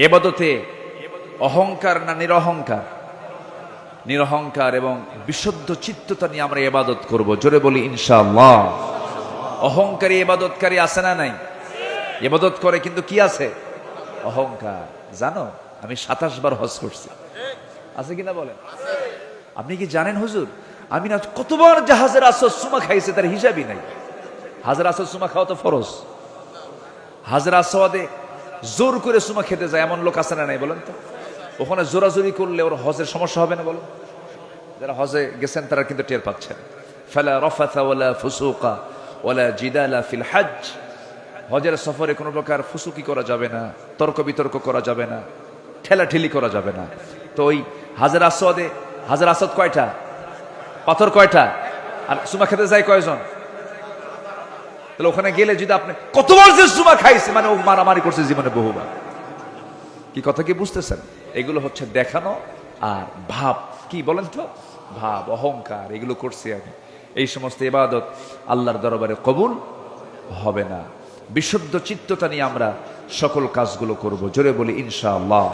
ইবাদতে অহংকার না নিরহংকার? নিরহংকার এবং বিশুদ্ধ চিত্ততা নিয়ে আমরা ইবাদত করব। জোরে বলি ইনশাআল্লাহ। অহংকারী ইবাদতকারী আছে না নাই? ইবাদত করে কিন্তু কি আছে? অহংকার। জানো আমি 27 বার হজ করছি, আছে কিনা বলেন? আপনি কি জানেন হুজুর, আমি না কতবার জাহাজের আসর সুমা খাইছে তার হিসাবই নাই। হাজার আসর সুমা খাওয়া তো ফরজ। হাজার আসওয়াদে জোর করে সুমা খেতে যায় এমন লোক আছে না নাই বলেন তো? ওখানে জোরাজোরি করলে ওর হজের সমস্যা হবে না বলেন? যারা হজে গেছেন তারা কিন্তু টের পাচ্ছেন। ফালা রাফাথা ওয়ালা ফুসুকা ওয়ালা জিদালা ফিল হজ। হজের সফরে কোনো প্রকার ফুসুকি করা যাবে না, তর্ক বিতর্ক করা যাবে না, ঠেলাঠেলি করা যাবে না। তো ওই হাজার আসওয়াদে, হাজার আসওয়াদ কয়টা? পাথর কয়টা? আর সুমা খেতে যায় কয়জন? তাহলে ওখানে গেলে যদি আপনি কতবার যে সুমা খাইছে, মানে ও মারামারি করছে জীবনে বহুবার। কি কথা কি বুঝতেছেন? এগুলো হচ্ছে দেখানো আর ভাব, কি বলেন তো, ভাব, অহংকার, এগুলো করছি আমি। এই সমস্ত ইবাদত আল্লাহর দরবারে কবুল হবে না। বিশুদ্ধ চিত্ততা নিয়ে আমরা সকল কাজগুলো করব। জোরে বলি ইনশাআল্লাহ।